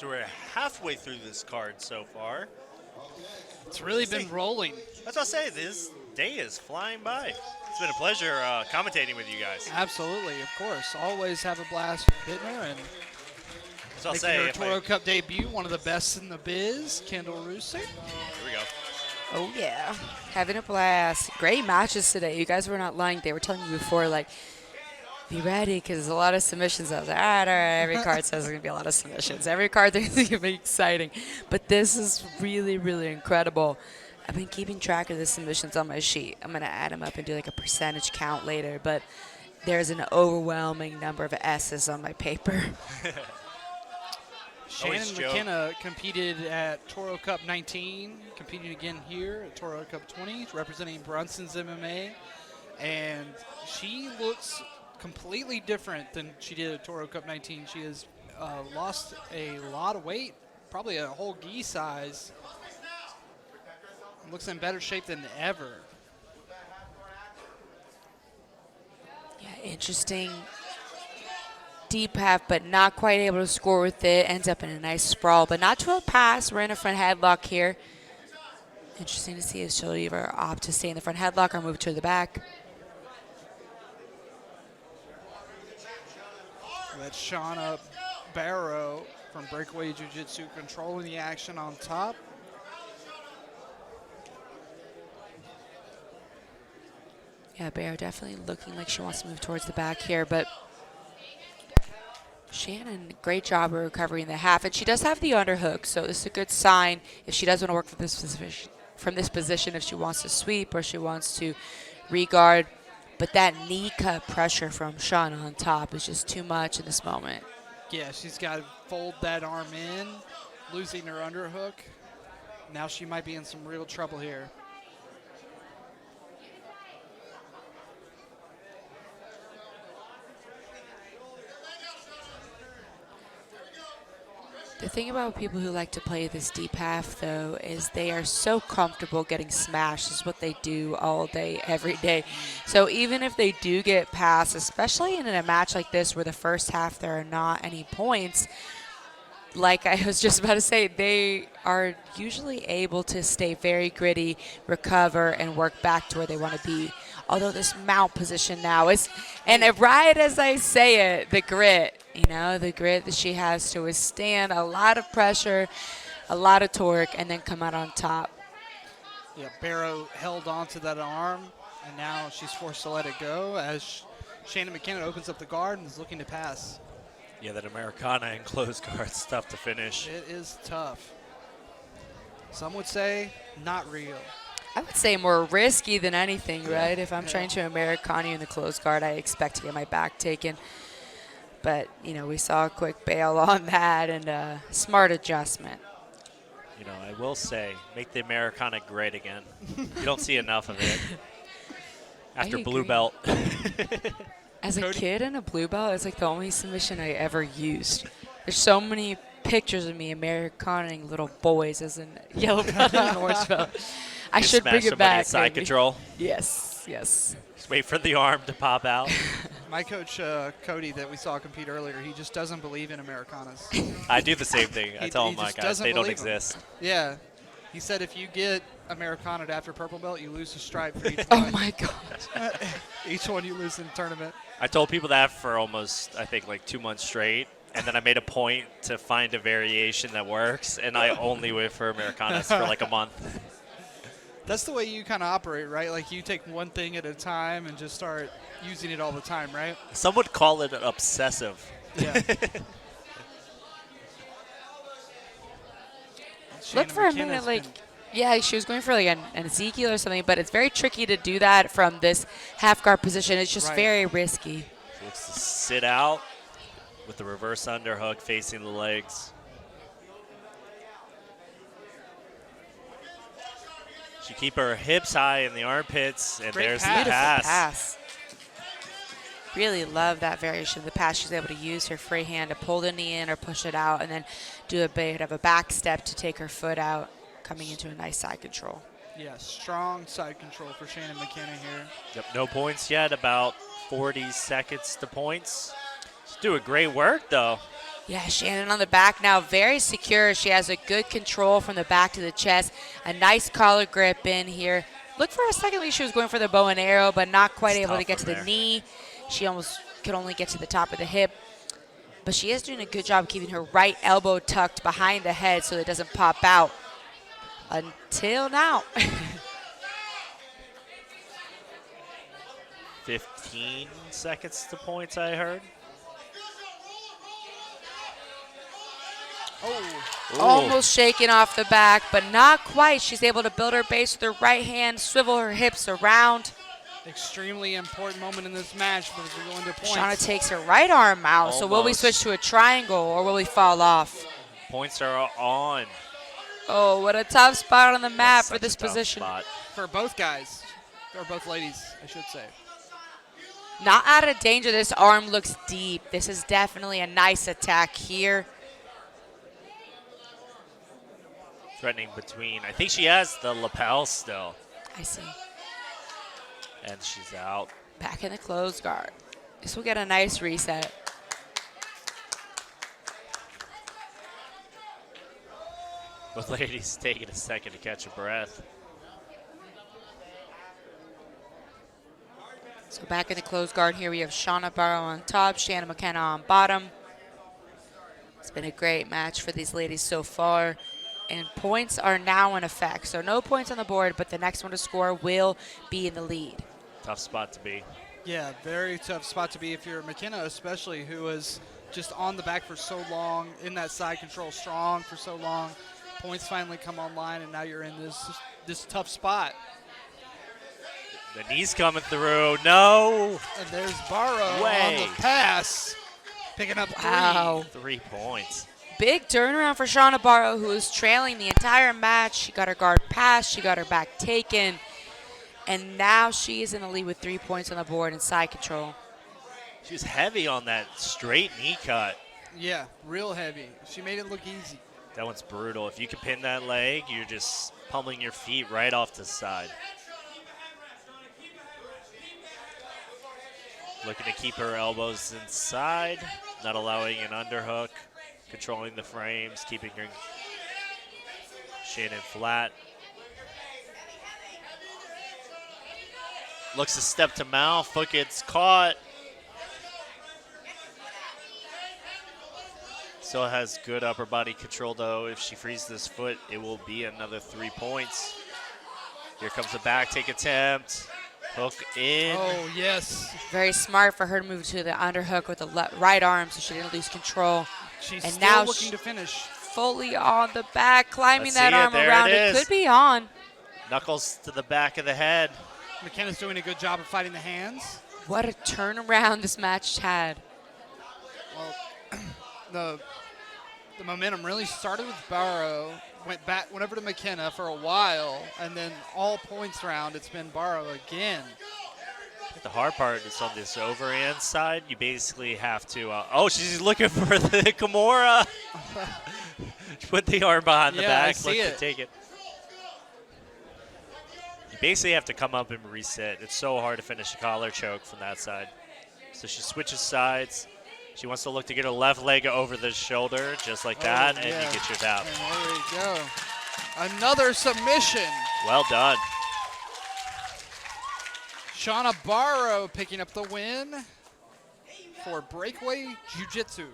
So we're halfway through this card so far. It's really been rolling. That's what I say. This day is flying by. It's been a pleasure commentating with you guys. Absolutely, of course. Always have a blast hitting her and So I'll making say, her if Toro Cup debut, one of the best in the biz, Kendall Russo. here we go. Oh, yeah. Having a blast. Great matches today. You guys were not lying. They were telling me before, like, be ready because there's a lot of submissions. I was like, all right. Every card says there's going to be a lot of submissions. Every card thinks it's going to be exciting. But this is really, really incredible. I've been keeping track of the submissions on my sheet. I'm going to add them up and do like a percentage count later. But there's an overwhelming number of S's on my paper. Shannon McKenna competed at Toro Cup 19, competing again here at Toro Cup 20, representing Brunson's MMA. And she looks completely different than she did at Toro Cup 19. She has lost a lot of weight, probably a whole gi size. Looks in better shape than ever. Yeah, interesting. Deep half, but not quite able to score with it. Ends up in a nice sprawl, but not to a pass. We're in a front headlock here. Interesting to see if she'll either opt to stay in the front headlock or move to the back. That's Shawna Barrow from Breakaway Jiu-Jitsu controlling the action on top. Yeah, Barrow definitely looking like she wants to move towards the back here, but Shannon, great job of recovering the half, and she does have the underhook, so this is a good sign if she does want to work from this position, if she wants to sweep or she wants to regard. But that knee cut pressure from Shawna on top is just too much in this moment. Yeah, she's got to fold that arm in, losing her underhook. Now she might be in some real trouble here. The thing about people who like to play this deep half, though, is they are so comfortable getting smashed. Is what they do all day, every day. So even if they do get past, especially in a match like this where the first half there are not any points, like I was just about to say, they are usually able to stay very gritty, recover, and work back to where they want to be. Although this mount position now is, and right as I say it, the grit, the grit that she has to withstand a lot of pressure, a lot of torque, and then come out on top. Yeah, Barrow held onto that arm, and now she's forced to let it go as Shannon McKenna opens up the guard and is looking to pass. Yeah, that Americana and closed guard's tough to finish. It is tough. Some would say not real. I would say more risky than anything, right? If I'm trying to Americana in the closed guard, I expect to get my back taken. But, we saw a quick bail on that and a smart adjustment. I will say, make the Americana great again. You don't see enough of it. After blue belt. As a kid in a blue belt, it's like the only submission I ever used. There's so many pictures of me Americanaing little boys as in yellow belt and orange belt. I should bring it back. Side control. Yes. Just wait for the arm to pop out. My coach, Cody, that we saw compete earlier, he just doesn't believe in Americanas. I do the same thing. I tell my guys they don't exist. Yeah. He said if you get Americana after purple belt, you lose a stripe for each one. Oh, my gosh. Each one you lose in the tournament. I told people that for almost, I think, like 2 months straight. And then I made a point to find a variation that works. And I only went for Americanas for like a month. That's the way you kind of operate, right? Like you take one thing at a time and just start using it all the time, right? Some would call it obsessive. Yeah. Look for a minute, yeah, she was going for like an Ezekiel or something, but it's very tricky to do that from this half guard position. It's just very risky. She looks to sit out with the reverse underhook facing the legs. She keep her hips high in the armpits, and Great there's pass. the pass. Really love that variation of the pass. She's able to use her free hand to pull the knee in or push it out and then do a bit of a back step to take her foot out, coming into a nice side control. Yeah, strong side control for Shannon McKenna here. Yep, no points yet, about 40 seconds to points. She's doing great work, though. Yeah, Shannon on the back now, very secure. She has a good control from the back to the chest. A nice collar grip in here. Look for a second, like she was going for the bow and arrow, but not quite It's able to tough get to from the there. knee. She almost could only get to the top of the hip. But she is doing a good job keeping her right elbow tucked behind the head so it doesn't pop out. Until now. 15 seconds to points, I heard. Oh, Ooh. Almost shaking off the back, but not quite. She's able to build her base with her right hand, swivel her hips around. extremely important moment in this match because we're going to points. Shawna takes her right arm out. So will we Almost. switch to a triangle or will we fall off? Points are on. Oh, what a tough spot on the map That's for such this a tough position. spot. For both guys, or both ladies, I should say. Not out of danger. This arm looks deep. This is definitely a nice attack here. Threatening between. I think she has the lapel still. I see. And she's out. Back in the closed guard. This will get a nice reset. Both ladies taking a second to catch a breath. So back in the closed guard here, we have Shawna Barrow on top, Shannon McKenna on bottom. It's been a great match for these ladies so far. And points are now in effect. So no points on the board, but the next one to score will be in the lead. Tough spot to be. Yeah, very tough spot to be if you're McKenna, especially who was just on the back for so long, in that side control strong for so long. Points finally come online, and now you're in this tough spot. The knee's coming through. No. And there's Barrow Way. on the pass, picking up Wow. 3 points. Big turnaround for Shawna Barrow, who was trailing the entire match. She got her guard passed. She got her back taken. And now she is in the lead with 3 points on the board and side control. She was heavy on that straight knee cut. Yeah, real heavy. She made it look easy. That one's brutal. If you can pin that leg, you're just pummeling your feet right off to the side. Looking to keep her elbows inside, not allowing an underhook, controlling the frames, keeping her Shannon flat. Looks to step to mouth, foot gets caught. Still has good upper body control though. If she frees this foot, it will be another 3 points. Here comes the back take attempt. Hook in. Oh, yes. Very smart for her to move to the underhook with the right arm so she didn't lose control. She's And still now looking to finish. Fully on the back, climbing Let's that see it. arm There around. it is. Could be on. Knuckles to the back of the head. McKenna's doing a good job of fighting the hands. What a turnaround this match had. Well, the momentum really started with Barrow, went over to McKenna for a while, and then all points round, it's been Barrow again. The hard part is on this overhand side. You basically have to. Oh, she's looking for the Kimura. Put the arm behind the Yeah, I back. see Look to it. take it. You basically have to come up and reset. It's so hard to finish a collar choke from that side. So she switches sides. She wants to look to get her left leg over the shoulder, just like that, and yeah. you get your tap. And there we go. Another submission. Well done. Shawna Barrow picking up the win for Breakaway Jiu-Jitsu.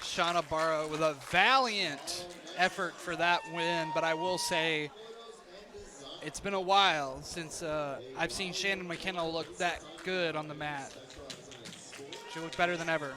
Shawna Barrow with a valiant effort for that win, but I will say it's been a while since I've seen Shannon McKenna look that good on the mat. She looked better than ever.